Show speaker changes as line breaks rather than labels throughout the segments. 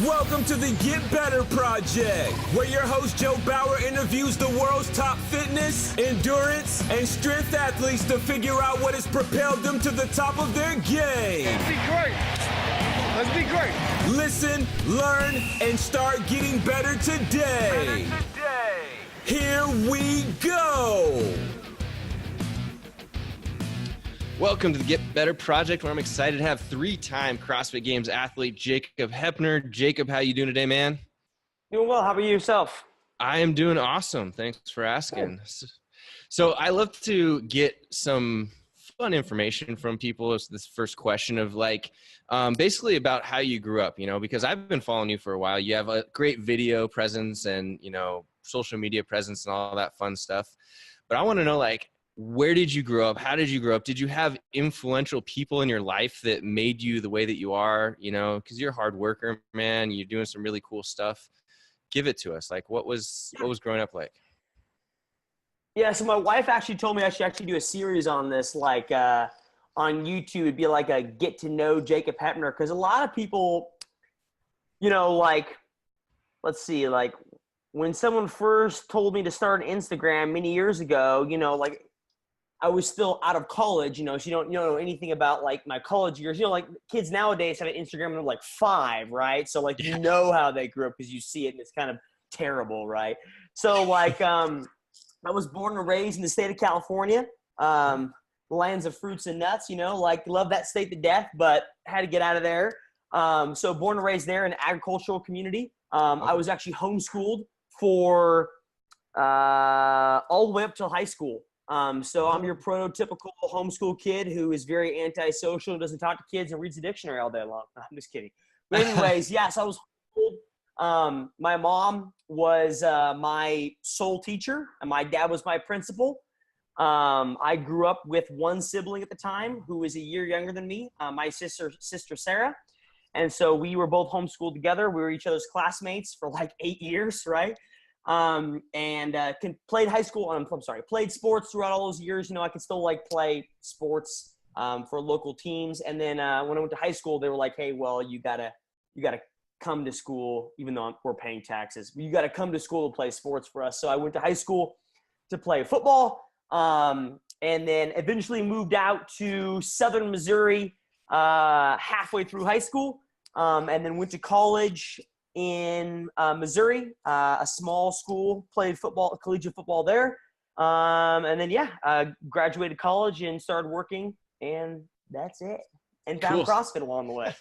Welcome to the Get Better Project, where your host Joe Bauer interviews the world's top fitness, endurance, and strength athletes to figure out what has propelled them to the top of their game.
Let's be great. Let's be great.
Listen, learn, and start getting better today. Here we go.
Welcome to the Get Better Project, where I'm excited to have three-time CrossFit Games athlete Jacob Heppner. Jacob, how you doing today, man?
Doing well. How about yourself?
I am doing awesome. Thanks for asking. Good. So I love to get some fun information from people. It's this first question of basically about how you grew up, because I've been following you for a while. You have a great video presence and, social media presence and all that fun stuff. But I want to know, where did you grow up? How did you grow up? Did you have influential people in your life that made you the way that you are? Because you're a hard worker, man. You're doing some really cool stuff. Give it to us. What was growing up like?
Yeah, so my wife actually told me I should actually do a series on this, on YouTube. It'd be like a get to know Jacob Heppner, because a lot of people, let's see, when someone first told me to start an Instagram many years ago, I was still out of college, so you don't know anything about my college years. Kids nowadays have an Instagram when they're 5, right? So you know how they grew up because you see it and it's kind of terrible, right? So I was born and raised in the state of California, lands of fruits and nuts, love that state to death, but had to get out of there. So born and raised there in an agricultural community. I was actually homeschooled for all the way up till high school. So I'm your prototypical homeschool kid who is very antisocial, doesn't talk to kids, and reads the dictionary all day long. I'm just kidding. But anyways, yes, I was homeschooled. My mom was my sole teacher, and my dad was my principal. I grew up with one sibling at the time who was a year younger than me, my sister Sarah. And so we were both homeschooled together. We were each other's classmates for 8 years, right? Played sports throughout all those years. I could still play sports for local teams. And then when I went to high school, they were like, hey, well, you gotta come to school, even though we're paying taxes. You gotta come to school to play sports for us. So I went to high school to play football, and then eventually moved out to Southern Missouri halfway through high school, and then went to college in Missouri, a small school, played football, collegiate football there. And then, graduated college and started working, and that's it. And found CrossFit along the way.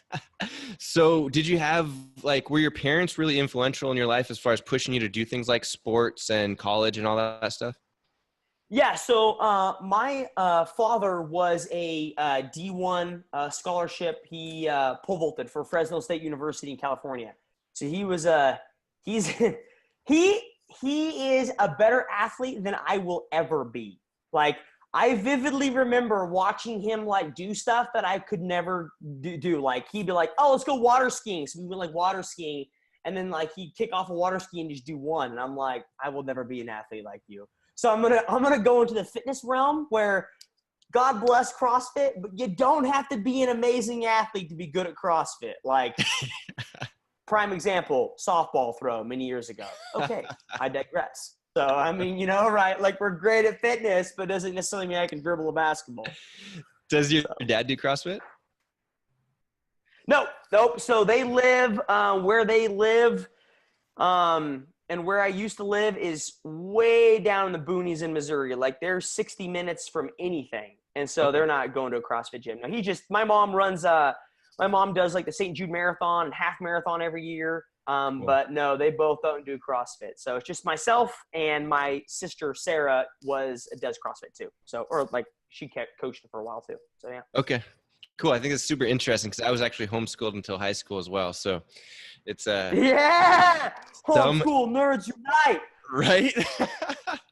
So did you have, were your parents really influential in your life as far as pushing you to do things like sports and college and all that stuff? Yeah,
so my father was a D1 scholarship. He pole vaulted for Fresno State University in California. So he was he is a better athlete than I will ever be. I vividly remember watching him do stuff that I could never do. He'd be like, "Oh, let's go water skiing." So we went water skiing, and then he'd kick off a water ski and just do one. And I'm like, I will never be an athlete like you. So I'm gonna go into the fitness realm where God bless CrossFit, but you don't have to be an amazing athlete to be good at CrossFit. Prime example, softball throw many years ago. Okay, I digress. So, right? We're great at fitness, but doesn't necessarily mean I can dribble a basketball.
Does your dad do CrossFit?
Nope. So they live where they live, and where I used to live is way down in the boonies in Missouri. They're 60 minutes from anything. And so they're not going to a CrossFit gym. No, my mom runs my mom does the St. Jude Marathon and half marathon every year.
Cool.
But no, they both don't do CrossFit. So it's just myself, and my sister Sarah does CrossFit too. So, she coached for a while too. So yeah.
Okay, cool. I think it's super interesting because I was actually homeschooled until high school as well. So it's
yeah, homeschool nerds unite.
Right?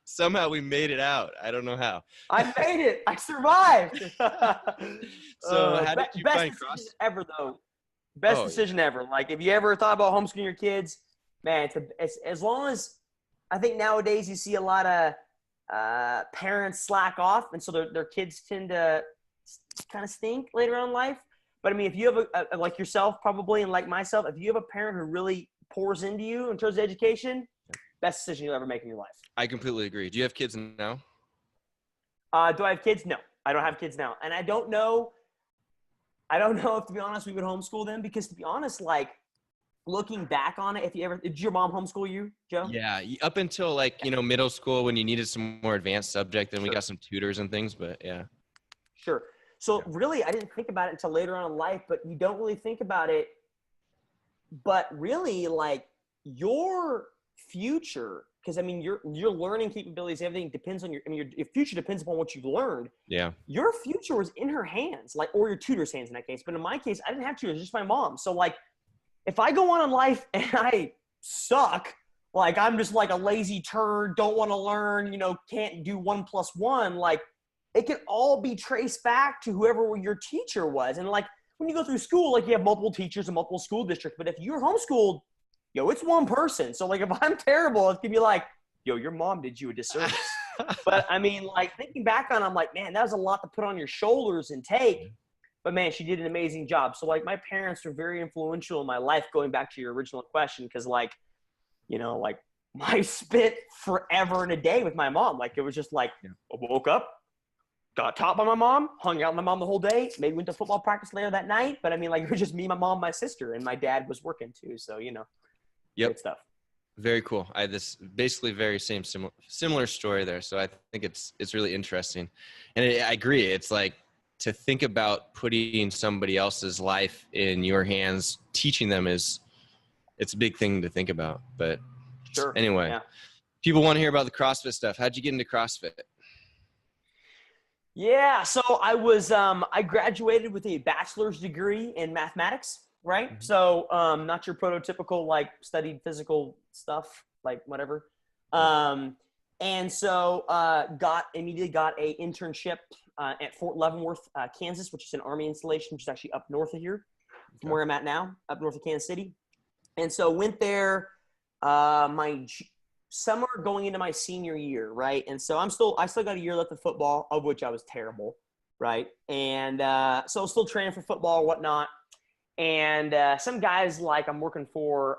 Somehow we made it out. I don't know how.
I made it. I survived.
So how did you find CrossFit?
Best decision ever, though. Best decision ever. If you ever thought about homeschooling your kids, man, it's as long as I think nowadays you see a lot of parents slack off, and so their kids tend to kind of stink later on in life. But I mean, if you have a like yourself probably, and like myself, if you have a parent who really pours into you in terms of education, best decision you'll ever make in your life.
I completely agree. Do you have kids now?
Do I have kids? No, I don't have kids now. And I don't know if, to be honest, we would homeschool them, because to be honest, like looking back on it, did your mom homeschool you, Joe?
Yeah. Up until like, middle school when you needed some more advanced subject, then we got some tutors and things, but yeah.
Sure. So really, I didn't think about it until later on in life, but you don't really think about it. But really, like your future, because I mean, your learning capabilities, everything depends on your future depends upon what you've learned.
Yeah.
Your future was in her hands, like, or your tutor's hands in that case. But in my case, I didn't have tutors, just my mom. So like, if I go on in life and I suck, like I'm just like a lazy turd, don't want to learn, can't do 1 + 1, like it can all be traced back to whoever your teacher was. And like when you go through school, like you have multiple teachers and multiple school districts, but if you're homeschooled, it's one person. So like if I'm terrible, it's gonna be like, your mom did you a disservice. But I mean, like thinking back on it, I'm like, man, that was a lot to put on your shoulders and take. But man, she did an amazing job. So like my parents were very influential in my life, going back to your original question, because like, I spent forever and a day with my mom. Like it was just like, I woke up, got taught by my mom, hung out with my mom the whole day, maybe went to football practice later that night. But I mean, like it was just me, my mom, my sister, and my dad was working too. So,
Yep.
good stuff.
Very cool. I had this basically very similar story there. So I think it's really interesting. And I agree. It's like to think about putting somebody else's life in your hands, teaching them it's a big thing to think about. But
Sure.
Anyway,
Yeah.
People want to hear about the CrossFit stuff. How'd you get into CrossFit?
Yeah. So I was, I graduated with a bachelor's degree in mathematics, right?
Mm-hmm.
So, not your prototypical, like studied physical stuff, like whatever. And so, immediately got a internship, at Fort Leavenworth, Kansas, which is an Army installation, which is actually up north of here from where I'm at now, up north of Kansas City. And so went there, my summer going into my senior year, right? And so I still got a year left of football, of which I was terrible, right? And so I was still training for football or whatnot. And some guys, like I'm working for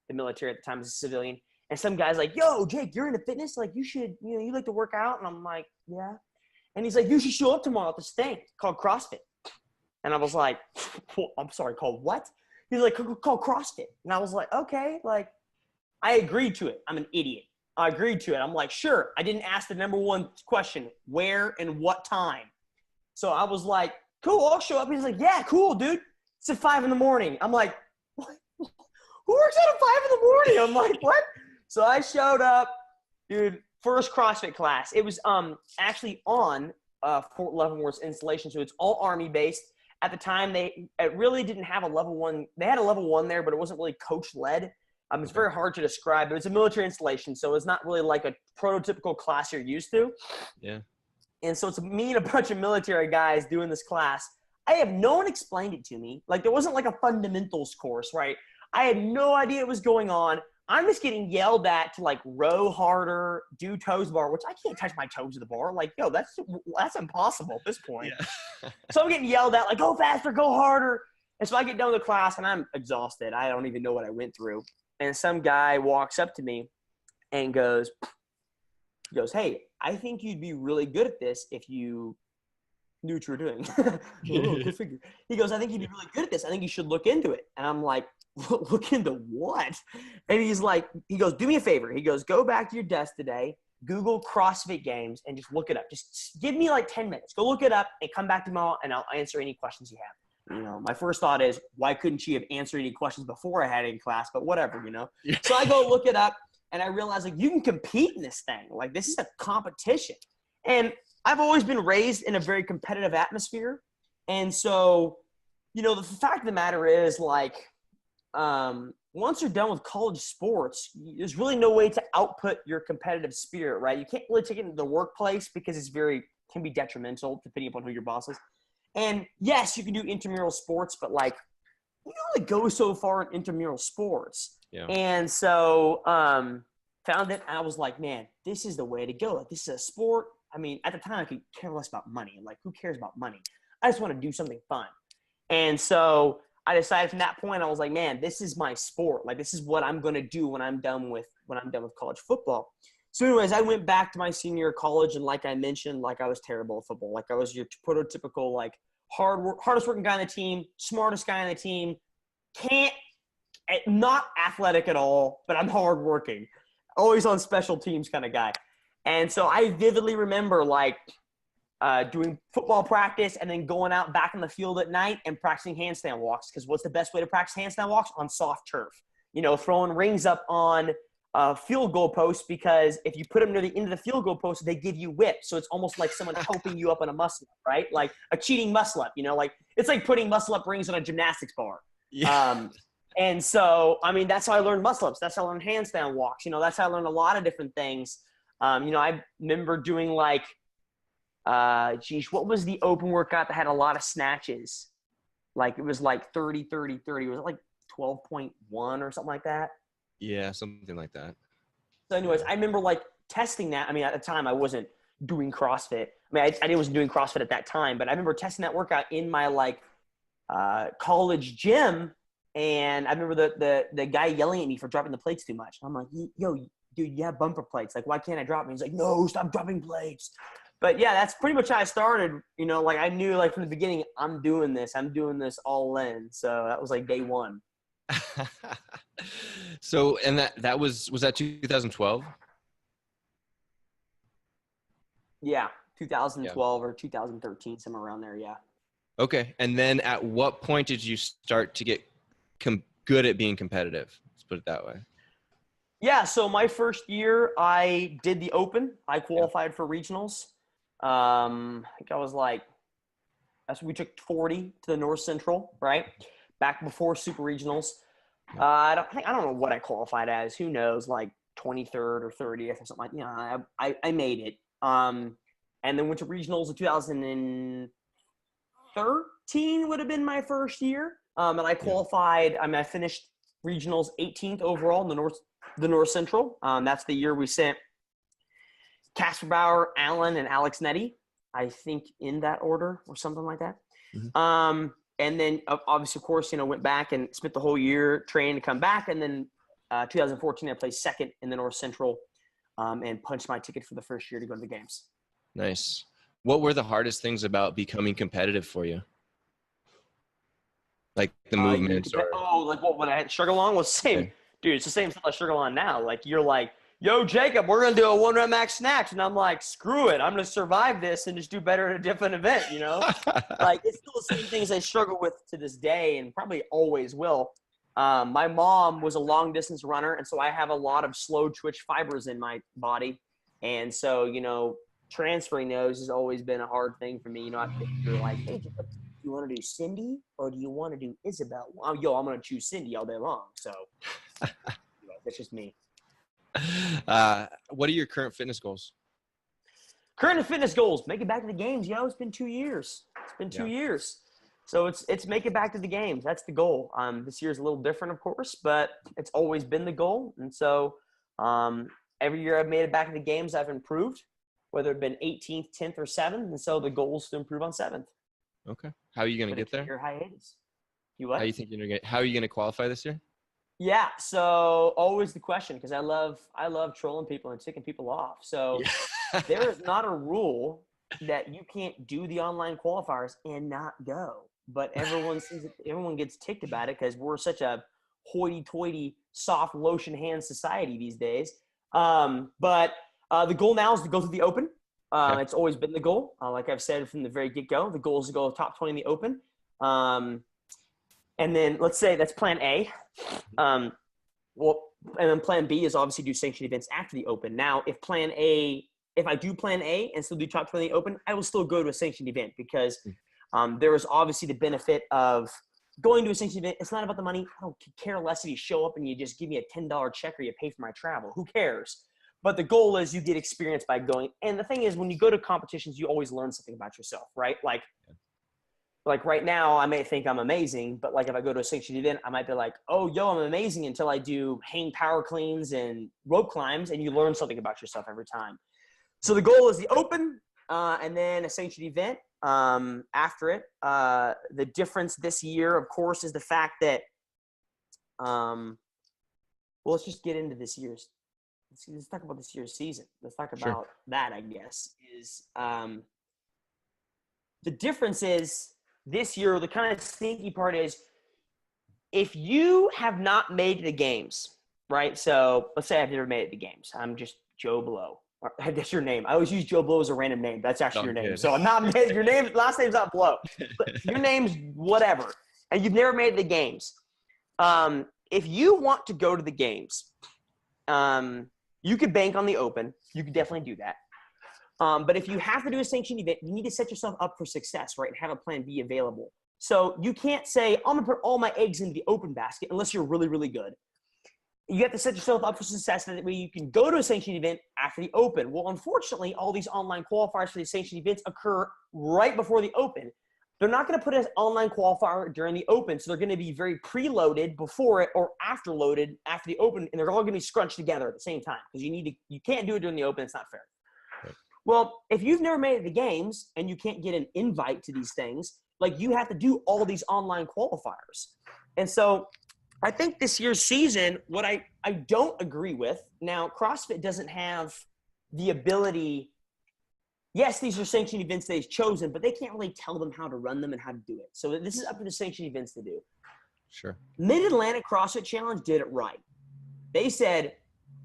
the military at the time as a civilian, and some guys like, yo, Jake, you're into fitness? Like you should, you like to work out? And I'm like, yeah. And he's like, you should show up tomorrow at this thing called CrossFit. And I was like, well, I'm sorry, called what? He's like, called CrossFit. And I was like, okay, like, I agreed to it. I'm an idiot. I agreed to it. I'm like, sure. I didn't ask the number one question, where and what time. So I was like, cool, I'll show up. He's like, yeah, cool, dude. It's at 5 a.m. I'm like, what? Who works out at 5 a.m? I'm like, what? So I showed up, dude, first CrossFit class. It was actually on Fort Leavenworth's installation. So it's all Army based. At the time, it really didn't have a level 1. They had a level 1 there, but it wasn't really coach led. It's very hard to describe. It was a military installation, so it's not really like a prototypical class you're used to.
Yeah.
And so it's me and a bunch of military guys doing this class. No one explained it to me. Like there wasn't like a fundamentals course, right? I had no idea what was going on. I'm just getting yelled at to like row harder, do toes bar, which I can't touch my toes to the bar. Like, yo, that's impossible at this point. Yeah. So I'm getting yelled at, like, go faster, go harder. And so I get done with the class and I'm exhausted. I don't even know what I went through. And some guy walks up to me and goes, hey, I think you'd be really good at this if you knew what you were doing. Oh, go figure. He goes, I think you'd be really good at this. I think you should look into it. And I'm like, look into what? And he goes, do me a favor. He goes, go back to your desk today, Google CrossFit Games, and just look it up. Just give me like 10 minutes. Go look it up and come back tomorrow, and I'll answer any questions you have. My first thought is, why couldn't she have answered any questions before I had it in class? But whatever, Yeah. So I go look it up, and I realize, like, you can compete in this thing. Like, this is a competition. And I've always been raised in a very competitive atmosphere. And so, the fact of the matter is, like, once you're done with college sports, there's really no way to output your competitive spirit, right? You can't really take it into the workplace because can be detrimental depending upon who your boss is. And yes, you can do intramural sports, but like you only go so far in intramural sports.
Yeah.
And so found it, and I was like, man, this is the way to go. Like, this is a sport. I mean, at the time I could care less about money. Like, who cares about money? I just want to do something fun. And so I decided from that point, I was like, man, this is my sport. Like, this is what I'm going to do when I'm done with college football. So anyways, I went back to my senior year of college, and like I mentioned, like I was terrible at football. Like I was your prototypical, like hardest working guy on the team, smartest guy on the team, not athletic at all, but I'm hardworking, always on special teams kind of guy. And so I vividly remember like doing football practice and then going out back in the field at night and practicing handstand walks. Because what's the best way to practice handstand walks? On soft turf. You know, throwing rings up on field goal posts, because if you put them near the end of the field goal post, they give you whips. So it's almost like someone helping you up on a muscle up, right? Like a cheating muscle up, you know, like it's like putting muscle up rings on a gymnastics bar. Yeah. And so, I mean, that's how I learned muscle ups. That's how I learned handstand walks. You know, that's how I learned a lot of different things. You know, I remember doing like, what was the open workout that had a lot of snatches? Like it was like 30, 30, 30. Was it like 12.1 or something like that?
Yeah, something like that.
So anyways, I remember like testing that. I mean, at the time I wasn't doing CrossFit. I mean, I wasn't doing CrossFit at that time, but I remember testing that workout in my like college gym. And I remember the guy yelling at me for dropping the plates too much. I'm like, yo, dude, you have bumper plates. Like, why can't I drop them? He's like, no, stop dropping plates. But yeah, that's pretty much how I started. You know, like I knew like from the beginning, I'm doing this all in. So that was like day one.
So, and that was that 2012?
Yeah, 2012 or 2013, somewhere around there. Yeah.
Okay. And then at what point did you start to get good at being competitive? Let's put it that way.
Yeah. So my first year, I did the Open. I qualified for regionals. I think I was like, we took 40 to the North Central, right? Back before Super Regionals. I don't know what I qualified as. Who knows? Like 23rd or 30th or something like that. You know, I made it. And then went to regionals in 2013 would have been my first year. And I qualified. I mean, I finished regionals 18th overall in the North Central. That's the year we sent Casper Bauer, Allen, and Alex Nettie, I think in that order or something like that. Mm-hmm. And then obviously, of course, you know, went back and spent the whole year training to come back. And then 2014, I placed second in the North Central and punched my ticket for the first year to go to the games.
Nice. What were the hardest things about becoming competitive for you? Like the movements
like what I had struggle on was the same. Okay. Dude, it's the same stuff I struggle on now. Like you're like, yo, Jacob, we're going to do a 1 rep max snatch. And I'm like, screw it. I'm going to survive this and just do better at a different event, you know? Like, it's still the same things I struggle with to this day and probably always will. My mom was a long-distance runner, and so I have a lot of slow twitch fibers in my body. And so, you know, transferring those has always been a hard thing for me. You know, I think you're like, hey, Jacob, do you want to do Cindy or do you want to do Isabel? Well, I'm going to choose Cindy all day long. So, you know, that's just me.
What are your current fitness goals?
Current fitness goals, make it back to the games. It's been 2 years. It's been 2 years. So it's make it back to the games. That's the goal. This year's a little different, of course, but it's always been the goal. And so every year I've made it back to the games, I've improved, whether it's been 18th, 10th, or 7th. And so the goal is to improve on 7th.
Okay. How are you going to get there?
Your hiatus. You what?
How are you going to qualify this year?
Yeah, so always the question, because I love trolling people and ticking people off. So there is not a rule that you can't do the online qualifiers and not go. But everyone gets ticked about it because we're such a hoity-toity, soft lotion hand society these days. But the goal now is to go through the Open. It's always been the goal. Like I've said from the very get-go, the goal is to go top 20 in the Open. And then let's say that's plan A. And then plan B is obviously do sanctioned events after the Open. Now, if I do plan A and still do top 20 in the Open, I will still go to a sanctioned event because there is obviously the benefit of going to a sanctioned event. It's not about the money. I don't care less if you show up and you just give me a $10 check or you pay for my travel. Who cares? But the goal is you get experience by going. And the thing is, when you go to competitions, you always learn something about yourself, right? Like right now, I may think I'm amazing, but like if I go to a sanctioned event, I might be like, oh, yo, I'm amazing until I do hang power cleans and rope climbs, and you learn something about yourself every time. So the goal is the Open and then a sanctioned event. after it. The difference this year, of course, is the fact that, well, let's just get into this year's. Let's talk about this year's season. Let's talk about that, I guess, is the difference is this year, the kind of sneaky part is if you have not made the games, right? So let's say I've never made it to games. I'm just Joe Blow. That's your name. I always use Joe Blow as a random name. That's actually your name.
Good.
So I'm not your name. Last name's not Blow. But your name's whatever, and you've never made the games. If you want to go to the games, you could bank on the Open. You could definitely do that. But if you have to do a sanctioned event, you need to set yourself up for success, right? And have a plan B available. So you can't say, I'm going to put all my eggs into the Open basket unless you're really, really good. You have to set yourself up for success. That way you can go to a sanctioned event after the Open. Well, unfortunately, all these online qualifiers for these sanctioned events occur right before the Open. They're not going to put an online qualifier during the Open, so they're going to be very preloaded before it or after-loaded after the Open, and they're all going to be scrunched together at the same time because you can't do it during the Open. It's not fair. Right. Well, if you've never made it to the games and you can't get an invite to these things, like you have to do all these online qualifiers. And so I think this year's season, what I don't agree with, now CrossFit doesn't have the ability. Yes, these are sanctioned events they've chosen, but they can't really tell them how to run them and how to do it. So this is up to the sanctioned events to do.
Sure.
Mid-Atlantic CrossFit Challenge did it right. They said,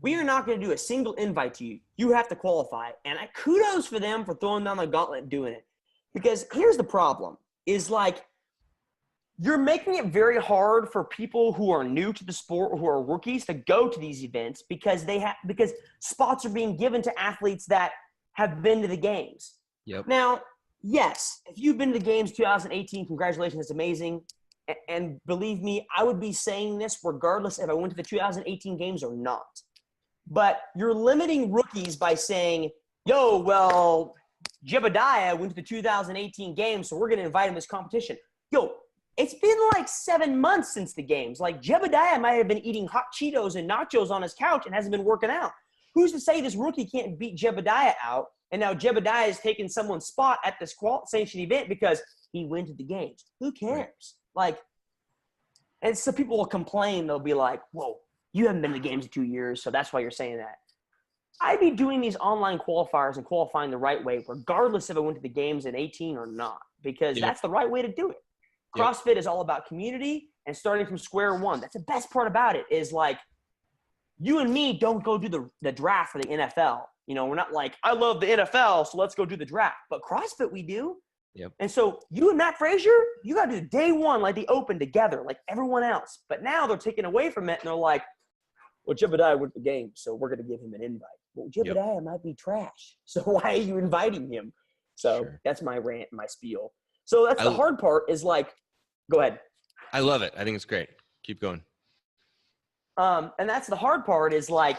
we are not going to do a single invite to you. You have to qualify. And kudos for them for throwing down the gauntlet and doing it. Because here's the problem, is like you're making it very hard for people who are new to the sport or who are rookies to go to these events because because spots are being given to athletes that have been to the games.
Yep.
Now, yes, if you've been to the games 2018, congratulations, it's amazing. And believe me, I would be saying this regardless if I went to the 2018 games or not. But you're limiting rookies by saying, yo, well, Jebediah went to the 2018 games, so we're going to invite him to this competition. Yo, it's been like 7 months since the games. Like Jebediah might have been eating hot Cheetos and nachos on his couch and hasn't been working out. Who's to say this rookie can't beat Jebediah out? And now Jebediah is taking someone's spot at this sanctioned event because he went to the games. Who cares? Like, and so people will complain. They'll be like, whoa, you haven't been to the games in 2 years, so that's why you're saying that. I'd be doing these online qualifiers and qualifying the right way, regardless if I went to the games in 18 or not, because that's the right way to do it. CrossFit is all about community and starting from square one. That's the best part about it is like, you and me don't go do the draft for the NFL. You know, we're not like, I love the NFL, so let's go do the draft. But CrossFit, we do.
Yep.
And so you and Matt Frazier, you got to do day one like the Open together, like everyone else. But now they're taken away from it, and they're like, well, Jebediah went to the game, so we're going to give him an invite. Well, Jebediah might be trash, so why are you inviting him? So that's my rant, my spiel. So that's the hard part is like, go ahead.
I love it. I think it's great. Keep going.
And that's the hard part is like,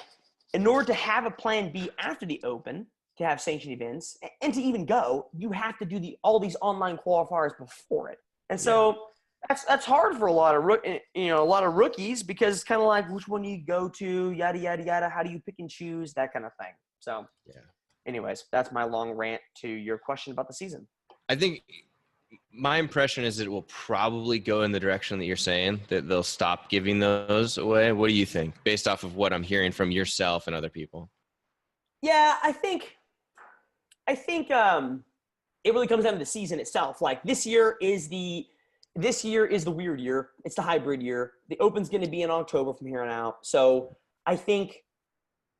in order to have a plan B after the Open, to have sanctioned events, and to even go, you have to do all these online qualifiers before it. And so that's hard for a lot of rookies because it's kind of like which one you go to, yada yada yada. How do you pick and choose, that kind of thing. So, anyways, that's my long rant to your question about the season.
I think my impression is it will probably go in the direction that you're saying, that they'll stop giving those away. What do you think, based off of what I'm hearing from yourself and other people?
Yeah, I think it really comes down to the season itself. Like this year is the weird year. It's the hybrid year. The Open's going to be in October from here on out. So I think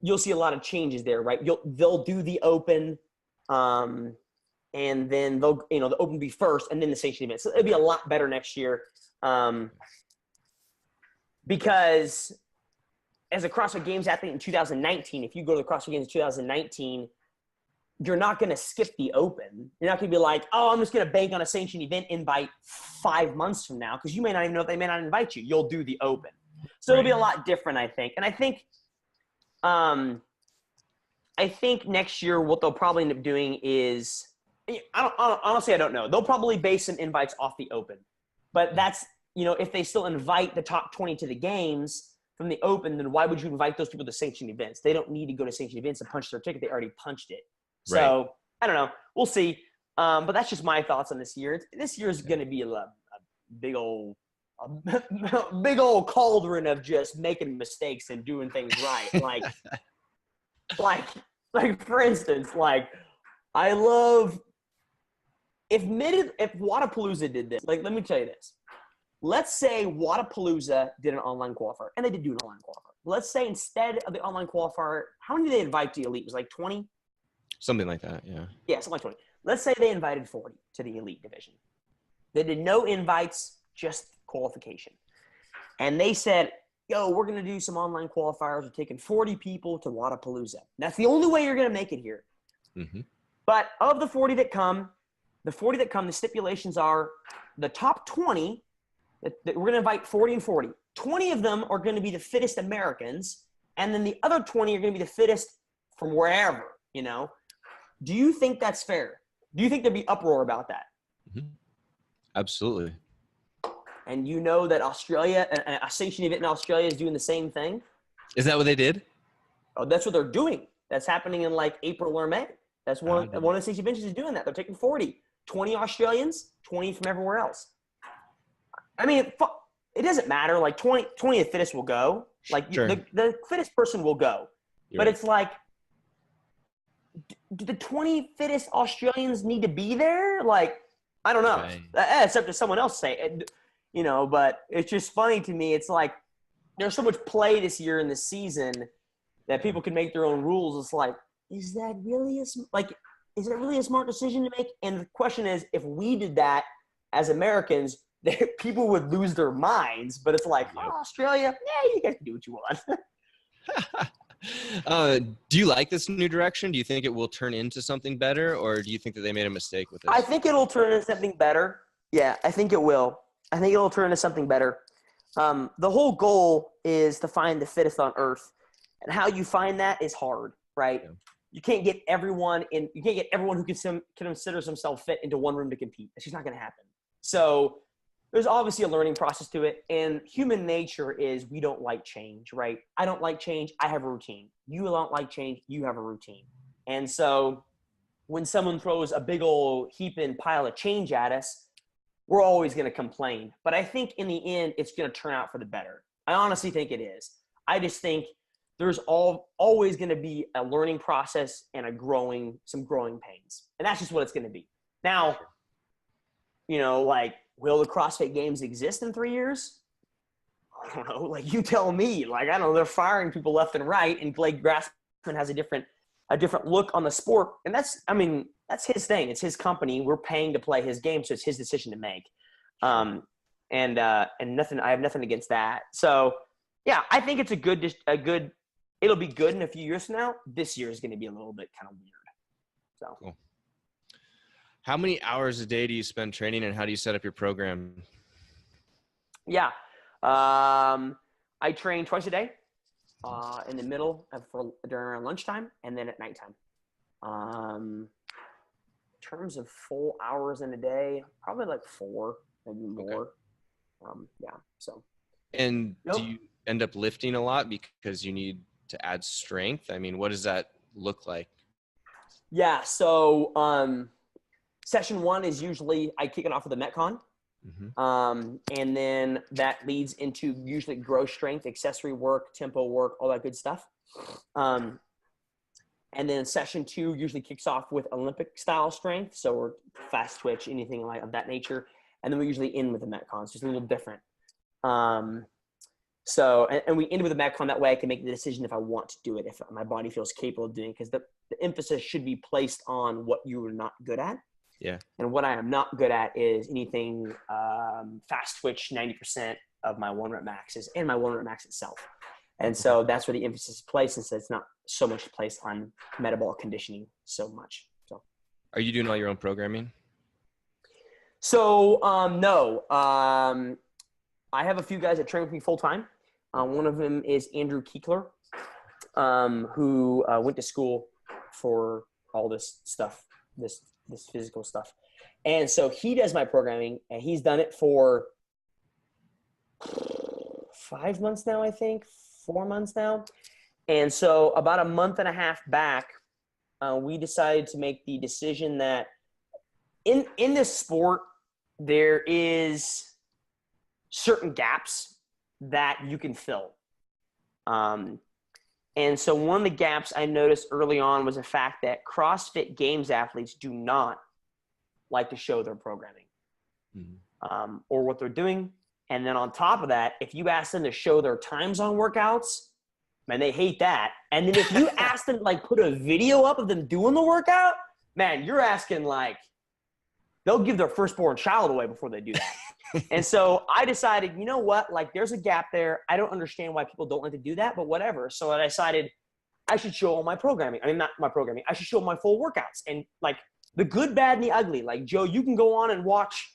you'll see a lot of changes there, right? They'll do the Open, and then the Open will be first, and then the sanctioned event. So it'll be a lot better next year, because as a CrossFit Games athlete in 2019, if you go to the CrossFit Games in 2019, you're not going to skip the Open. You're not going to be like, oh, I'm just going to bank on a sanctioned event invite 5 months from now, because you may not even know if they may not invite you. You'll do the Open. So it'll be a lot different, I think. And I think next year what they'll probably end up doing is, honestly, I don't know. They'll probably base some invites off the Open. But that's, if they still invite the top 20 to the games from the Open, then why would you invite those people to sanctioned events? They don't need to go to sanctioned events and punch their ticket. They already punched it. So I don't know. We'll see. But that's just my thoughts on this year. This year is going to be a big old big old cauldron of just making mistakes and doing things right. Like for instance, like I love if Wadapalooza did this. Like, let me tell you this. Let's say Wadapalooza did an online qualifier, and they did do an online qualifier. Let's say instead of the online qualifier, how many did they invite to the elite? It was like 20?
Something like that, yeah.
Yeah, something like 20. Let's say they invited 40 to the elite division. They did no invites, just qualification. And they said, yo, we're going to do some online qualifiers. We're taking 40 people to Wadapalooza. That's the only way you're going to make it here.
Mm-hmm.
But of the 40 that come, the stipulations are the top 20, that we're going to invite 40 and 40. 20 of them are going to be the fittest Americans, and then the other 20 are going to be the fittest from wherever, you know? Do you think that's fair? Do you think there'd be uproar about that?
Mm-hmm. Absolutely.
And you know that Australia, a station event in Australia is doing the same thing?
Is that what they did?
Oh, that's what they're doing. That's happening in like April or May. That's one of the station events is doing that. They're taking 40, 20 Australians, 20 from everywhere else. I mean, it doesn't matter. Like 20 of the fittest will go. Like
Sure.
the fittest person will go. But it's like, do the 20 fittest Australians need to be there? Like, I don't know.
Right.
It's up to someone else to say it, you know, but it's just funny to me. It's like there's so much play this year in the season that people can make their own rules. It's like, is that really a smart decision to make? And the question is, if we did that as Americans, people would lose their minds. But it's like, oh, Australia, yeah, you guys can do what you want.
Do you like this new direction? Do you think it will turn into something better, or do you think that they made a mistake with this?
I think it'll turn into something better. Yeah, I think it will. I think it'll turn into something better. The whole goal is to find the fittest on earth. And how you find that is hard, right? Yeah. You can't get everyone who considers themselves fit into one room to compete. It's just not going to happen. So there's obviously a learning process to it. And human nature is we don't like change, right? I don't like change. I have a routine. You don't like change. You have a routine. And so when someone throws a big old heaping pile of change at us, we're always going to complain. But I think in the end, it's going to turn out for the better. I honestly think it is. I just think there's always going to be a learning process and some growing pains. And that's just what it's going to be. Now, you know, like, will the CrossFit Games exist in 3 years? I don't know. Like, you tell me. Like, I don't know. They're firing people left and right, and Blake Grassman has a different look on the sport. And that's his thing. It's his company. We're paying to play his game, so it's his decision to make. And nothing. I have nothing against that. So, yeah, I think it's a good. It'll be good in a few years from now. This year is going to be a little bit kind of weird. So.
Cool. How many hours a day do you spend training, and how do you set up your program?
Yeah. I train twice a day, in the middle during lunchtime and then at nighttime. In terms of full hours in a day, probably like 4, maybe more. Okay. Yeah. So. And
do you end up lifting a lot because you need to add strength? I mean, what does that look like?
Yeah. So, session 1 is usually I kick it off with a Metcon. Mm-hmm. And then that leads into usually growth strength, accessory work, tempo work, all that good stuff. And then session 2 usually kicks off with Olympic style strength. So we're fast twitch, anything like of that nature. And then we usually end with the Metcons, just a little different. So, and we end with a Metcon. That way I can make the decision if I want to do it, if my body feels capable of doing it, because the emphasis should be placed on what you are not good at.
Yeah.
And what I am not good at is anything fast twitch 90% of my 1-rep maxes and my 1-rep max itself. And so that's where the emphasis is placed, and so it's not so much placed on metabolic conditioning so much. So,
are you doing all your own programming?
So, no. I have a few guys that train with me full time. One of them is Andrew Kiekler, who went to school for all this stuff, this physical stuff. And so he does my programming, and he's done it for 5 months now, I think, 4 months now. And so about a month and a half back, we decided to make the decision that in this sport, there is certain gaps that you can fill. And so one of the gaps I noticed early on was the fact that CrossFit Games athletes do not like to show their programming or what they're doing. And then on top of that, if you ask them to show their times on workouts, man, they hate that. And then if you ask them to like put a video up of them doing the workout, man, you're asking like, they'll give their firstborn child away before they do that. And so I decided, you know what, like there's a gap there. I don't understand why people don't like to do that, but whatever. So I decided I should show all my programming. I mean, not my programming. I should show my full workouts and like the good, bad, and the ugly. Like Joe, you can go on and watch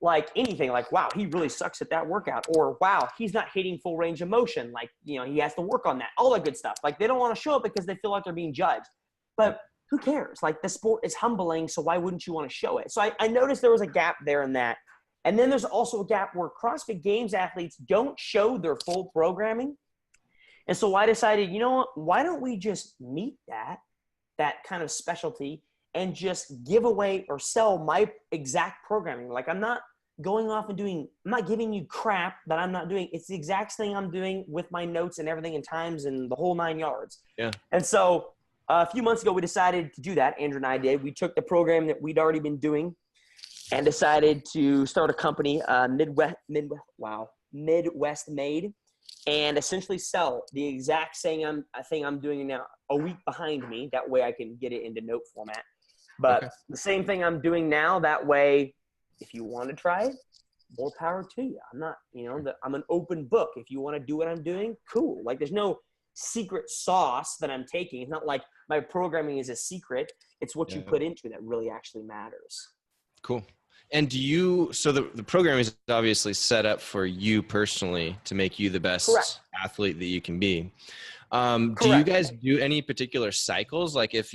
like anything like, wow, he really sucks at that workout, or wow, he's not hitting full range of motion. Like, you know, he has to work on that, all that good stuff. Like they don't want to show it because they feel like they're being judged, but who cares? Like the sport is humbling. So why wouldn't you want to show it? So I noticed there was a gap there in that. And then there's also a gap where CrossFit Games athletes don't show their full programming. And so I decided, you know what, why don't we just meet that kind of specialty and just give away or sell my exact programming. Like I'm not going off and I'm not giving you crap that I'm not doing. It's the exact thing I'm doing with my notes and everything and times and the whole 9 yards. Yeah. And so a few months ago, we decided to do that. Andrew and I did. We took the program that we'd already been doing and decided to start a company, Midwest Made, and essentially sell the exact same thing I'm doing now a week behind me. That way I can get it into note format. But the same thing I'm doing now, that way, if you want to try it, more power to you. I'm not, I'm an open book. If you want to do what I'm doing, cool. Like there's no secret sauce that I'm taking. It's not like my programming is a secret. It's what you put into that really actually matters.
Cool. And so the program is obviously set up for you personally to make you the best athlete that you can be. Do you guys do any particular cycles? Like if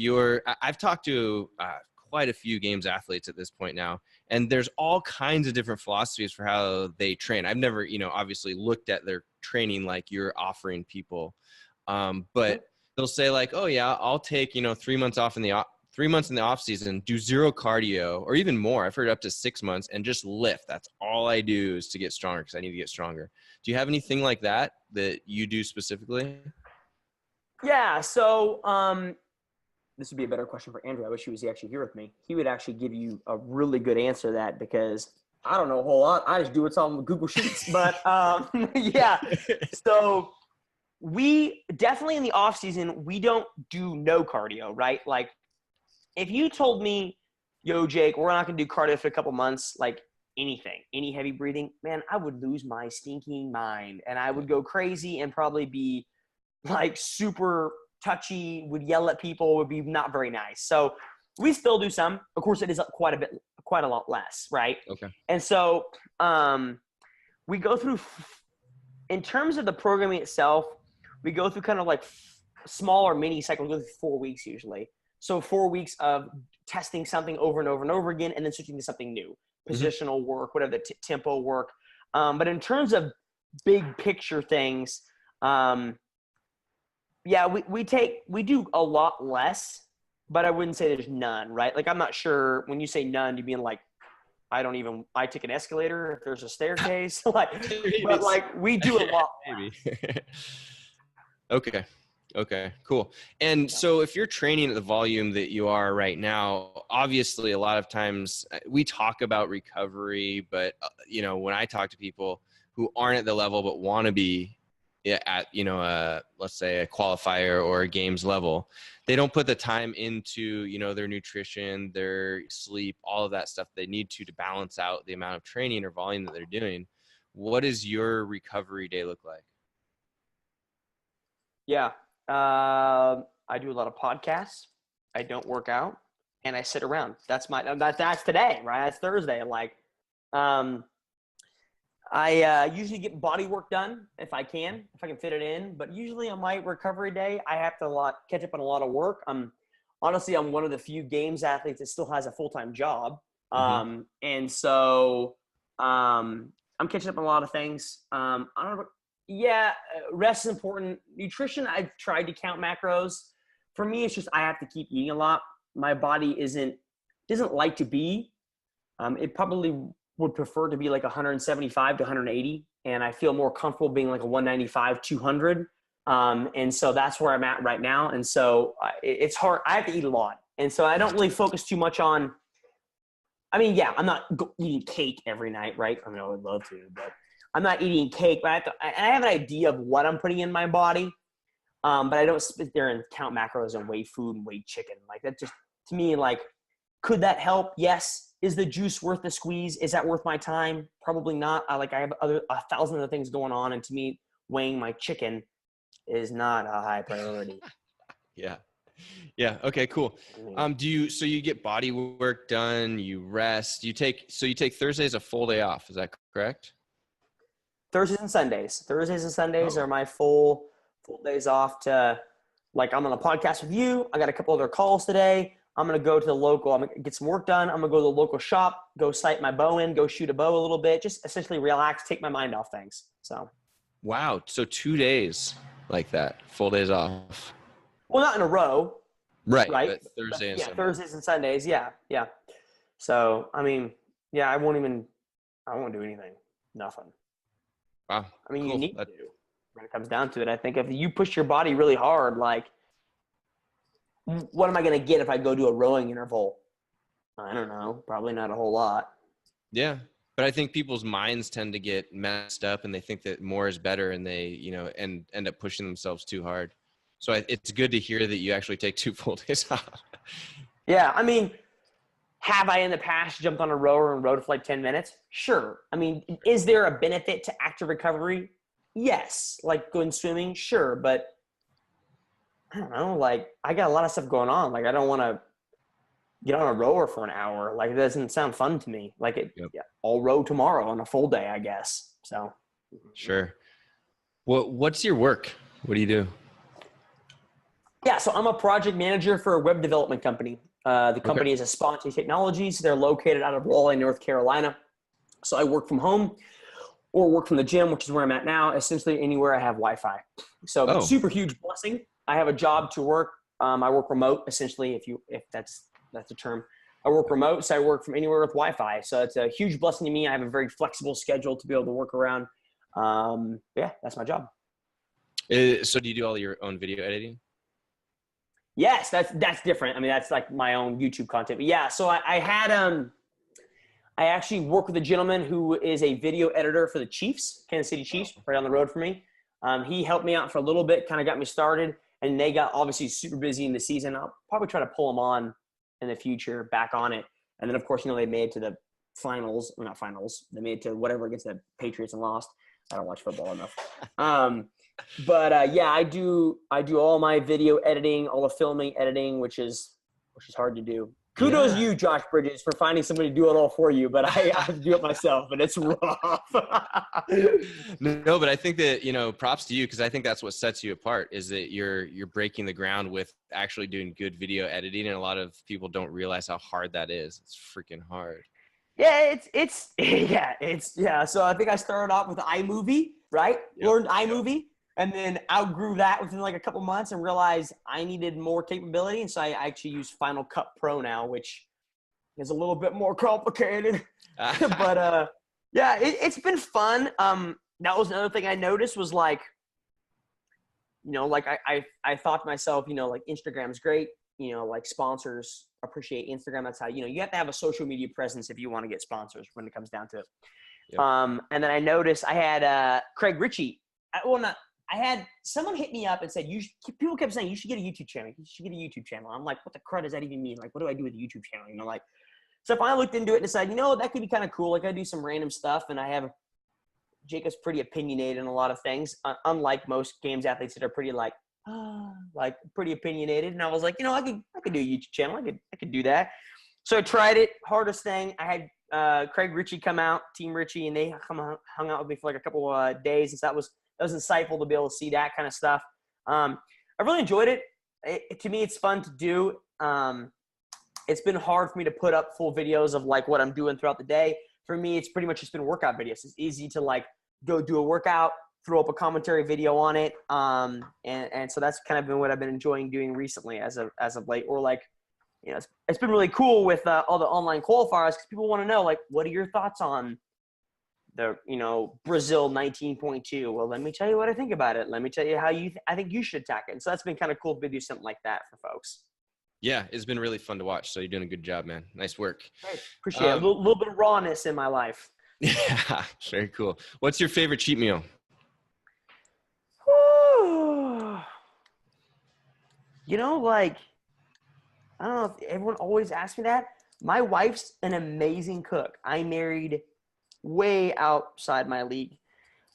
I've talked to quite a few games athletes at this point now, and there's all kinds of different philosophies for how they train. I've never, obviously looked at their training like you're offering people. But they'll say like, oh yeah, I'll take, 3 months off in the 3 months in the off season, do zero cardio or even more. I've heard up to 6 months and just lift. That's all I do is to get stronger because I need to get stronger. Do you have anything like that you do specifically?
Yeah. So, this would be a better question for Andrew. I wish he was actually here with me. He would actually give you a really good answer to that because I don't know a whole lot. I just do what's on Google Sheets. But yeah. So we definitely in the off season, we don't do no cardio, right? Like if you told me, yo, Jake, we're not going to do cardio for a couple months, like anything, any heavy breathing, man, I would lose my stinking mind and I would go crazy and probably be like super touchy, would yell at people, would be not very nice. So we still do some. Of course, it is quite a lot less, right? Okay. And so we go through, in terms of the programming itself, we go through kind of like smaller mini cycles, we go through 4 weeks usually. So 4 weeks of testing something over and over and over again, and then switching to something new, positional work, whatever the tempo work. But in terms of big picture things, yeah, we do a lot less, but I wouldn't say there's none, right? Like I'm not sure when you say none, you mean like I take an escalator if there's a staircase, but like we do a lot. Maybe.
Okay, cool. And so if you're training at the volume that you are right now, obviously a lot of times we talk about recovery, but when I talk to people who aren't at the level but want to be at, let's say a qualifier or a games level, they don't put the time into, their nutrition, their sleep, all of that stuff they need to balance out the amount of training or volume that they're doing. What does your recovery day look like?
Yeah. I do a lot of podcasts. I don't work out and I sit around. That's today, right? That's Thursday. Like, I usually get body work done if I can fit it in, but usually on my recovery day, I have to catch up on a lot of work. I'm one of the few games athletes that still has a full-time job. And so, I'm catching up on a lot of things. I don't know. Yeah, rest is important. Nutrition, I've tried to count macros. For me, it's just I have to keep eating a lot. My body isn't doesn't like to be. It probably would prefer to be like 175 to 180. And I feel more comfortable being like a 195, 200. And so that's where I'm at right now. And so it's hard. I have to eat a lot. And so I don't really focus too much on, I mean, yeah, I'm not eating cake every night, right? I mean, I would love to, but I'm not eating cake, but I have an idea of what I'm putting in my body. But I don't sit there and count macros and weigh food and weigh chicken. Like that just, to me, like, could that help? Yes. Is the juice worth the squeeze? Is that worth my time? Probably not. I have 1,000 other things going on. And to me, weighing my chicken is not a high priority.
Yeah. Yeah. Okay, cool. So you get body work done, you rest, you take Thursdays a full day off. Is that correct?
Thursdays and Sundays are my full days off to, like, I'm on a podcast with you. I got a couple other calls today. I'm going to go to the local, I'm going to get some work done. I'm going to go to the local shop, go sight my bow in, go shoot a bow a little bit, just essentially relax, take my mind off things. So.
Wow. So 2 days like that, full days off.
Well, not in a row.
Right.
Right.
Thursday and Sunday.
Thursdays and Sundays. Yeah. Yeah. So, I mean, yeah, I won't do anything. Nothing.
Wow.
I mean,
cool.
You need to when it comes down to it. I think if you push your body really hard, like, what am I going to get if I go do a rowing interval? I don't know. Probably not a whole lot.
Yeah. But I think people's minds tend to get messed up and they think that more is better and they, and end up pushing themselves too hard. So it's good to hear that you actually take 2 full days off.
Yeah. I mean, have I in the past jumped on a rower and rowed for like 10 minutes? Sure. I mean, is there a benefit to active recovery? Yes. Like going swimming? Sure. But I don't know, like, I got a lot of stuff going on. Like, I don't want to get on a rower for an hour. Like, it doesn't sound fun to me. Like, yeah, I'll row tomorrow on a full day, I guess. So.
Sure. What's your work? What do you do?
Yeah, so I'm a project manager for a web development company. The company is Esponte Technologies. They're located out of Raleigh, North Carolina. So I work from home or work from the gym, which is where I'm at now, essentially anywhere I have Wi-Fi. So super huge blessing. I have a job to work. I work remote, essentially, if that's a term. I work remote, so I work from anywhere with Wi-Fi. So it's a huge blessing to me. I have a very flexible schedule to be able to work around. Yeah, that's my job.
So do you do all your own video editing?
Yes, that's different. I mean, that's like my own YouTube content. But yeah, so I actually work with a gentleman who is a video editor for the Chiefs, Kansas City Chiefs, right down the road from me. He helped me out for a little bit, kind of got me started, and they got obviously super busy in the season. I'll probably try to pull them on in the future, back on it. And then, of course, they made it to the finals. Well, not finals. They made it to whatever against the Patriots and lost. I don't watch football enough. Yeah, I do all my video editing, all the filming, editing, which is hard to do. Kudos you, Josh Bridges, for finding somebody to do it all for you, but I have to do it myself, and it's rough.
No, but I think that, props to you, because I think that's what sets you apart, is that you're breaking the ground with actually doing good video editing, and a lot of people don't realize how hard that is. It's freaking hard.
Yeah, yeah. So I think I started off with iMovie, right?
Yep.
Learned iMovie. And then outgrew that within like a couple months and realized I needed more capability. And so I actually use Final Cut Pro now, which is a little bit more complicated. But yeah, it's been fun. That was another thing I noticed was like, I thought to myself, like Instagram's great. Like sponsors appreciate Instagram. That's how, you have to have a social media presence if you want to get sponsors when it comes down to it.
Yep.
And then I noticed I had Craig Ritchie. I had someone hit me up and said, people kept saying, you should get a YouTube channel. You should get a YouTube channel. I'm like, what the crud does that even mean? Like, what do I do with a YouTube channel? So I finally looked into it and decided, that could be kind of cool. Like I do some random stuff and I have Jacob's pretty opinionated in a lot of things. Unlike most games athletes that are pretty pretty opinionated. And I was like, I could do a YouTube channel. I could do that. So I tried it. Hardest thing. I had Craig Ritchie come out, Team Ritchie, and they hung out with me for like a couple days. And so that was insightful to be able to see that kind of stuff. I really enjoyed it. To me, it's fun to do. It's been hard for me to put up full videos of like what I'm doing throughout the day. For me, it's pretty much just been workout videos. It's easy to like go do a workout, throw up a commentary video on it. And so that's kind of been what I've been enjoying doing recently as of late. Or like it's been really cool with all the online qualifiers because people want to know, like, what are your thoughts on the, Brazil 19.2? Well, let me tell you what I think about it. Let me tell you how I think you should attack it. And so that's been kind of cool to do something like that for folks.
Yeah, it's been really fun to watch. So you're doing a good job, man. Nice work.
Hey, appreciate it. A little bit of rawness in my life.
Yeah, very cool. What's your favorite cheat meal?
Like, I don't know if everyone always asks me that. My wife's an amazing cook. I married way outside my league.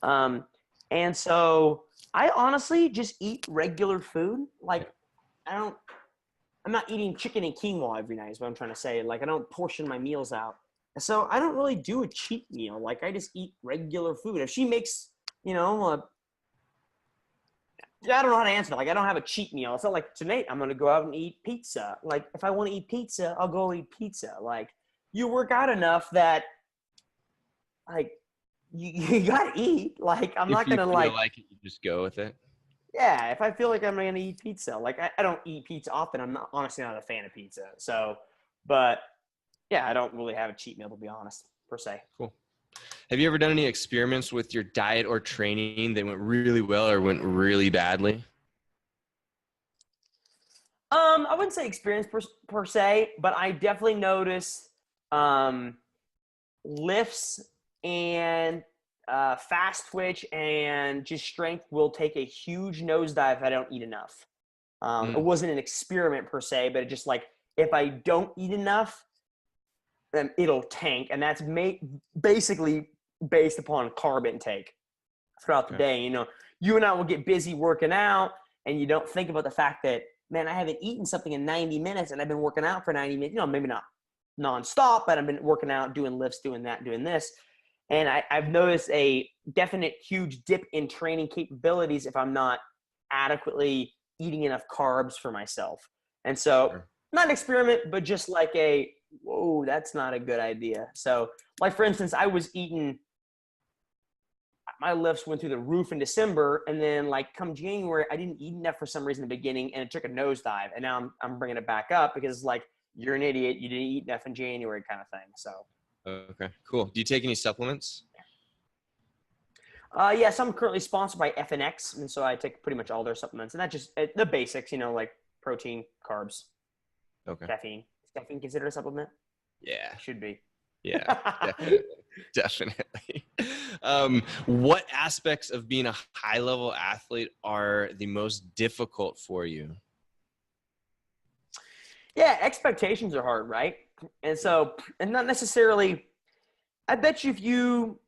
And so I honestly just eat regular food. Like, I'm not eating chicken and quinoa every night is what I'm trying to say. Like, I don't portion my meals out. So I don't really do a cheat meal. Like, I just eat regular food. If she makes, I don't know how to answer that. Like, I don't have a cheat meal. It's not like tonight I'm going to go out and eat pizza. Like, if I want to eat pizza, I'll go eat pizza. Like, you work out enough that, like, you got to eat. Like, I'm not going to, like
it, you just go with it.
Yeah, if I feel like I'm going to eat pizza. Like, I don't eat pizza often. I'm honestly not a fan of pizza. So, but, yeah, I don't really have a cheat meal, to be honest, per se.
Cool. Have you ever done any experiments with your diet or training that went really well or went really badly?
I wouldn't say experience per se, but I definitely noticed lifts and fast twitch and just strength will take a huge nosedive if I don't eat enough. It wasn't an experiment per se, but it just like if I don't eat enough, then it'll tank, and that's basically based upon carb intake throughout the day. You and I will get busy working out, and you don't think about the fact that, man, I haven't eaten something in 90 minutes, and I've been working out for 90 minutes. Maybe not nonstop, but I've been working out, doing lifts, doing that, doing this. And I've noticed a definite huge dip in training capabilities if I'm not adequately eating enough carbs for myself. And so not an experiment, but just like whoa, that's not a good idea. So, like, for instance, I was eating – my lifts went through the roof in December, and then, like, come January, I didn't eat enough for some reason in the beginning, and it took a nosedive. And now I'm bringing it back up because, like, you're an idiot. You didn't eat enough in January kind of thing. So.
Okay, cool. Do you take any supplements?
Yes, I'm currently sponsored by FNX, and so I take pretty much all their supplements. And that just the basics, like protein, carbs, caffeine. Is caffeine considered a supplement?
Yeah.
Should be.
Yeah, definitely. What aspects of being a high-level athlete are the most difficult for you?
Yeah, expectations are hard, right? And not necessarily – I bet you if you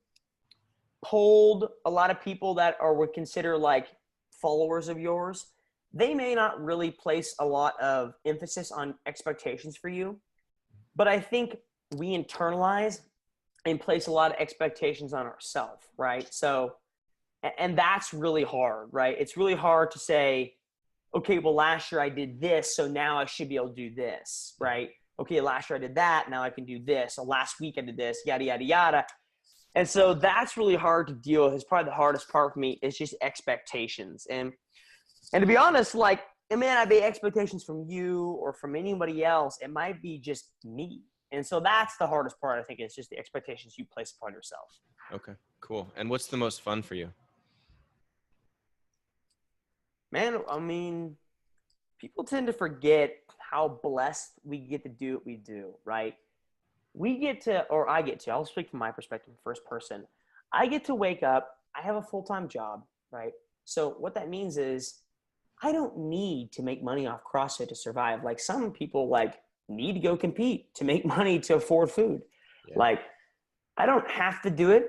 polled a lot of people that would consider like followers of yours, they may not really place a lot of emphasis on expectations for you. But I think we internalize and place a lot of expectations on ourselves, right? So, and that's really hard, right? It's really hard to say, okay, well, last year I did this, so now I should be able to do this, right? Okay, last year I did that, now I can do this. So last week I did this, yada, yada, yada. And so that's really hard to deal with. It's probably the hardest part for me is just expectations. And to be honest, like, it may not be expectations from you or from anybody else. It might be just me. And so that's the hardest part, I think, is just the expectations you place upon yourself.
Okay, cool. And what's the most fun for you?
Man, I mean, people tend to forget how blessed we get to do what we do, right? We get to, or I get to, I'll speak from my perspective, first person. I get to wake up. I have a full-time job, right? So what that means is I don't need to make money off CrossFit to survive. Like, some people, like, need to go compete to make money to afford food. Yeah. Like, I don't have to do it,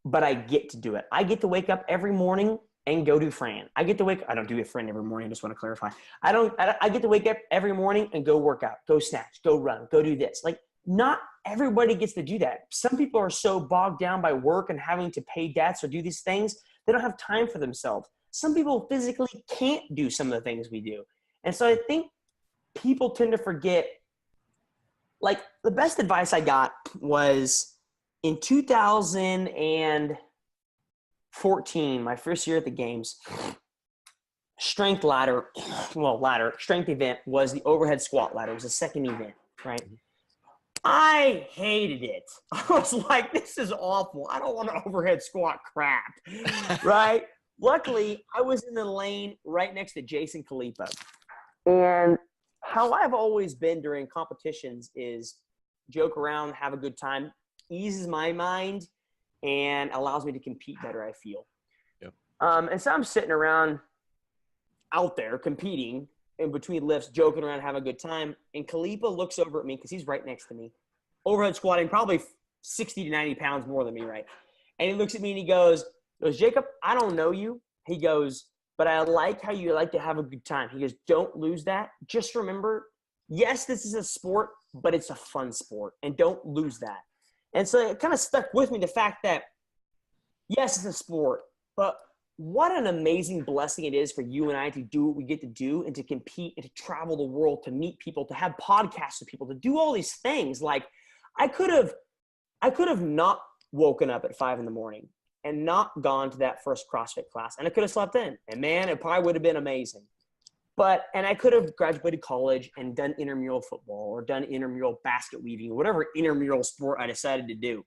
but I get to do it. I get to wake up every morning and go do Fran. I don't do a Fran every morning. I just want to clarify. I get to wake up every morning and go work out, go snatch, go run, go do this. Like, not everybody gets to do that. Some people are so bogged down by work and having to pay debts or do these things, they don't have time for themselves. Some people physically can't do some of the things we do. And so I think people tend to forget. Like, the best advice I got was in 2014, my first year at the games. strength event was the overhead squat ladder. It was the second event, right? I hated it. I was like, this is awful. I don't want to overhead squat crap, right? Luckily, I was in the lane right next to Jason Khalipa. And how I've always been during competitions is joke around, have a good time, eases my mind, and allows me to compete better, I feel.
Yep.
And so I'm sitting around out there competing in between lifts, joking around, having a good time. And Khalipa looks over at me because he's right next to me, overhead squatting probably 60 to 90 pounds more than me, right? And he looks at me and he goes, Jacob, I don't know you. He goes, but I like how you like to have a good time. He goes, don't lose that. Just remember, yes, this is a sport, but it's a fun sport. And don't lose that. And so it kind of stuck with me, the fact that, yes, it's a sport, but what an amazing blessing it is for you and I to do what we get to do and to compete and to travel the world, to meet people, to have podcasts with people, to do all these things. Like I could have not woken up at 5 a.m. and not gone to that first CrossFit class, and I could have slept in, and man, it probably would have been amazing. And I could have graduated college and done intramural football or done intramural basket weaving or whatever intramural sport I decided to do.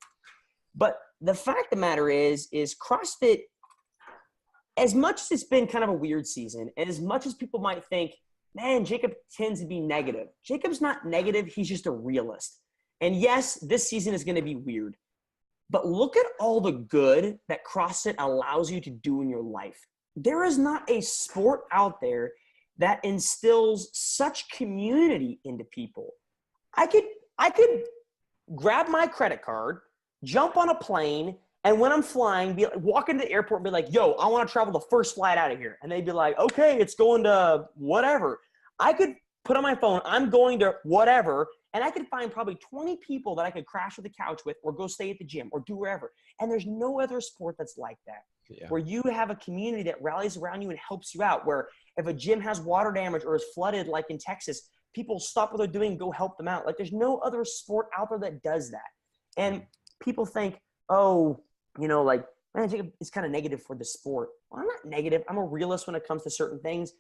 But the fact of the matter is CrossFit, as much as it's been kind of a weird season, and as much as people might think, man, Jacob tends to be negative. Jacob's not negative. He's just a realist. And yes, this season is going to be weird. But look at all the good that CrossFit allows you to do in your life. There is not a sport out there that instills such community into people. I could grab my credit card, jump on a plane, and when I'm flying, walk into the airport and be like, yo, I want to travel the first flight out of here. And they'd be like, okay, it's going to whatever. I could put on my phone, I'm going to whatever, and I could find probably 20 people that I could crash with the couch with or go stay at the gym or do wherever. And there's no other sport that's like that, where you have a community that rallies around you and helps you out, where if a gym has water damage or is flooded like in Texas, people stop what they're doing and go help them out. Like there's no other sport out there that does that. And people think, oh, like, man, Jacob is kind of negative for the sport. Well, I'm not negative. I'm a realist when it comes to certain things.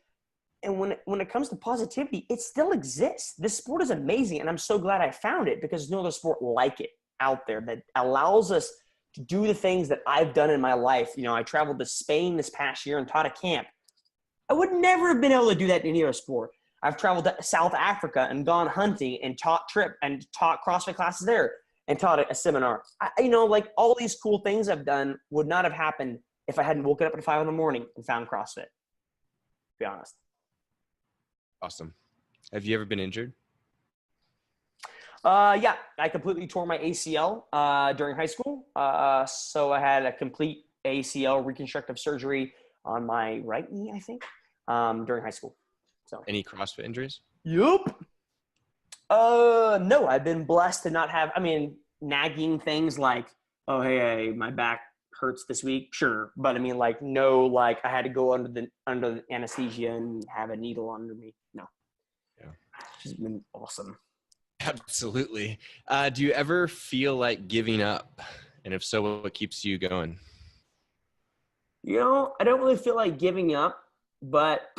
And when it comes to positivity, it still exists. This sport is amazing, and I'm so glad I found it because there's no other sport like it out there that allows us to do the things that I've done in my life. I traveled to Spain this past year and taught a camp. I would never have been able to do that in any other sport. I've traveled to South Africa and gone hunting and taught CrossFit classes there and taught a seminar. Like all these cool things I've done would not have happened if I hadn't woken up at 5 a.m. and found CrossFit, to be honest.
Awesome. Have you ever been injured?
Yeah, I completely tore my ACL during high school. So I had a complete ACL reconstructive surgery on my right knee, I think, during high school. So
any CrossFit injuries?
Yup. No, I've been blessed to not have, nagging things like, oh, hey, my back hurts this week. Sure. But no, I had to go under the anesthesia and have a needle under me. No.
Yeah.
It's been awesome.
Absolutely. Do you ever feel like giving up? And if so, what keeps you going?
I don't really feel like giving up, but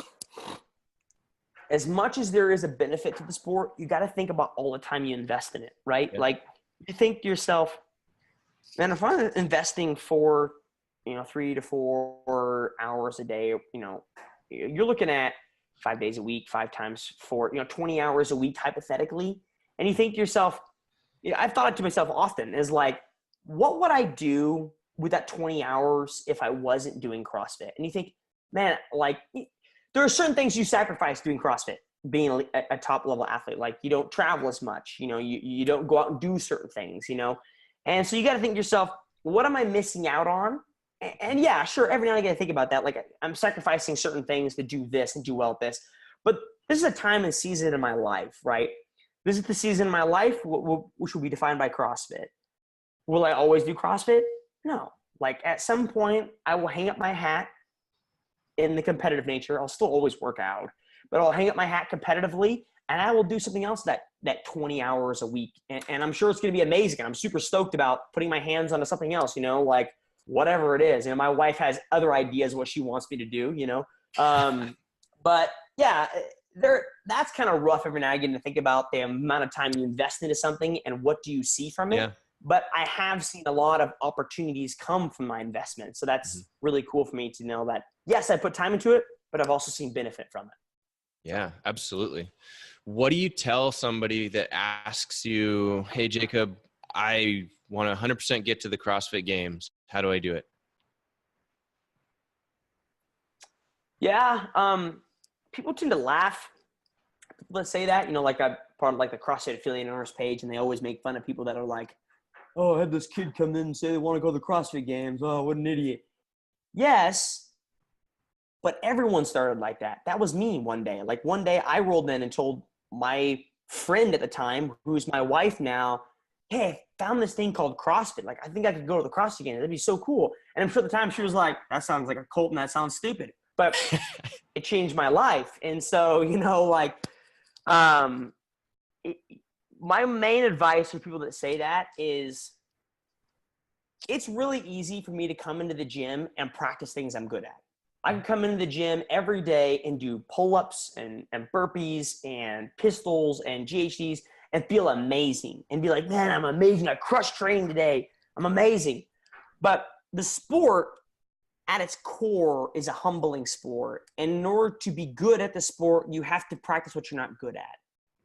as much as there is a benefit to the sport, you got to think about all the time you invest in it, right? Yeah. Like you think to yourself, man, if I'm investing for, 3 to 4 hours a day, you're looking at 5 days a week, 5 times 4, 20 hours a week, hypothetically. And you think to yourself, I've thought it to myself often is like, what would I do with that 20 hours if I wasn't doing CrossFit? And you think, man, there are certain things you sacrifice doing CrossFit, being a top level athlete. Like you don't travel as much, you don't go out and do certain things, And so you got to think to yourself, what am I missing out on? And yeah, sure. Every now and again I think about that. Like I'm sacrificing certain things to do this and do well at this, but this is a time and season in my life, right? This is the season in my life, which will be defined by CrossFit. Will I always do CrossFit? No. At some point I will hang up my hat in the competitive nature. I'll still always work out, but I'll hang up my hat competitively and I will do something else that 20 hours a week. And I'm sure it's going to be amazing. I'm super stoked about putting my hands onto something else, whatever it is. My wife has other ideas what she wants me to do, But yeah, that's kind of rough every now and again to think about the amount of time you invest into something and what do you see from it.
Yeah.
But I have seen a lot of opportunities come from my investment. So that's really cool for me to know that, yes, I put time into it, but I've also seen benefit from it.
Yeah, absolutely. What do you tell somebody that asks you, hey, Jacob, I want to 100% get to the CrossFit Games. How do I do it?
Yeah. People tend to laugh. People that say that, like I'm part of like the CrossFit affiliate owners page, and they always make fun of people that are like, oh, I had this kid come in and say they want to go to the CrossFit Games. Oh, what an idiot. Yes, but everyone started like that. That was me one day. Like one day I rolled in and told my friend at the time, who's my wife now, hey, I found this thing called CrossFit. Like, I think I could go to the CrossFit Games. That'd be so cool. And I'm sure at the time she was like, that sounds like a cult and that sounds stupid. But it changed my life. And so, my main advice for people that say that is it's really easy for me to come into the gym and practice things I'm good at. I can come into the gym every day and do pull-ups and burpees and pistols and GHDs and feel amazing and be like, man, I'm amazing. I crushed training today. I'm amazing. But the sport at its core is a humbling sport. And in order to be good at the sport, you have to practice what you're not good at.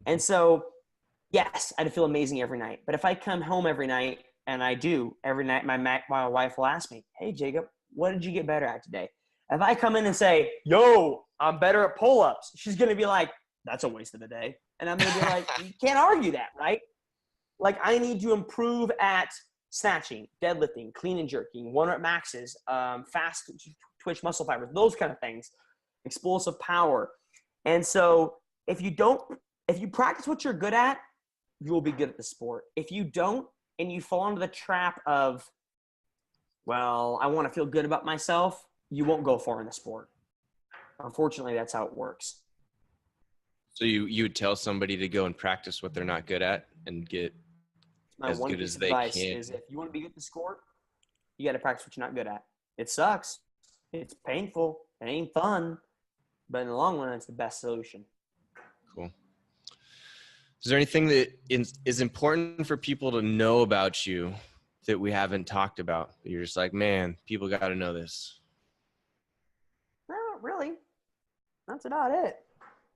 And so, yes, I feel amazing every night. But if I come home every night, and I do every night, my wife will ask me, hey, Jacob, what did you get better at today? If I come in and say, yo, I'm better at pull-ups, she's going to be like, that's a waste of a day. And I'm going to be like, you can't argue that, right? Like, I need to improve at snatching, deadlifting, clean and jerking, 1-rep maxes, fast twitch muscle fibers, those kind of things, explosive power. And so if you practice what you're good at, you will be good at the sport. If you don't, and you fall into the trap of, well, I want to feel good about myself, you won't go far in the sport. Unfortunately, that's how it works.
So you would tell somebody to go and practice what they're not good at and get as good as they can.
Is if you want to be good at the sport, you got to practice what you're not good at. It sucks. It's painful. It ain't fun. But in the long run, it's the best solution.
Cool. Is there anything that is important for people to know about you that we haven't talked about? You're just like, man, people got to know this.
No, really. That's about it.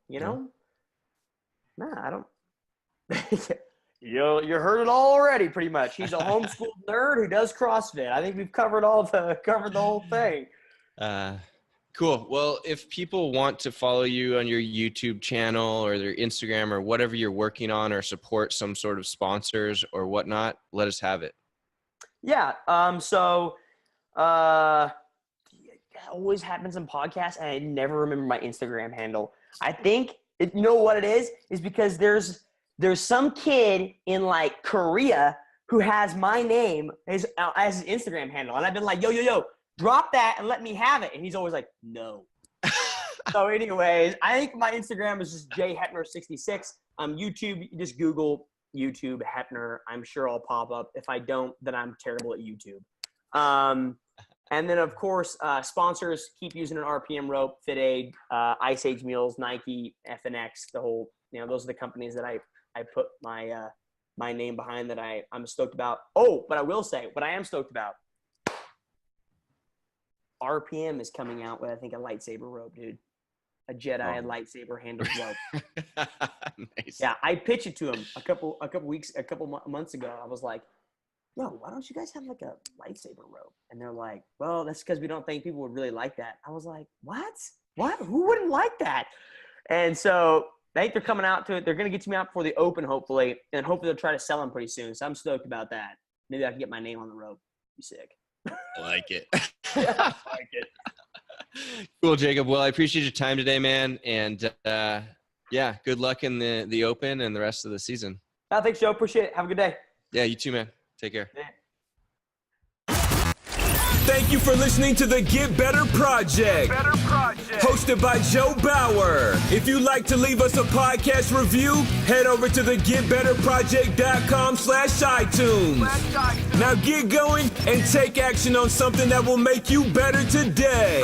No, I don't. You heard it all already, pretty much. He's a homeschooled nerd who does CrossFit. I think we've covered the whole thing.
Cool. Well, if people want to follow you on your YouTube channel or their Instagram or whatever you're working on, or support some sort of sponsors or whatnot, let us have it.
Yeah. So it always happens in podcasts, and I never remember my Instagram handle. I think you know what it is because there's some kid in like Korea who has my name as his Instagram handle, and I've been like, yo. Drop that and let me have it. And he's always like, no. So anyways, I think my Instagram is just jheppner66. YouTube, you just Google YouTube Heppner. I'm sure I'll pop up. If I don't, then I'm terrible at YouTube. And then, of course, sponsors, keep using an RPM rope, Fit Aid, Ice Age Meals, Nike, FNX, the whole, those are the companies that I put my name behind that I'm stoked about. Oh, but I will say what I am stoked about. RPM is coming out with, I think, a lightsaber rope, dude. A Jedi lightsaber handled rope.
Nice.
Yeah, I pitched it to him a couple months ago. I was like, yo, why don't you guys have like a lightsaber rope? And they're like, well, that's because we don't think people would really like that. I was like, what? Who wouldn't like that? And so I think they're coming out to it. They're going to get me out for the Open, hopefully. And hopefully they'll try to sell them pretty soon. So I'm stoked about that. Maybe I can get my name on the rope. Be sick.
I like it.
Yeah, I like it.
Cool, Jacob. Well, I appreciate your time today, man. And good luck in the Open and the rest of the season.
Thanks, Joe. Appreciate it. Have a good day.
Yeah, you too, man. Take care.
Yeah.
Thank you for listening to the Get Better Project, hosted by Joe Bauer. If you'd like to leave us a podcast review, head over to the getbetterproject.com/iTunes. Now get going and take action on something that will make you better today.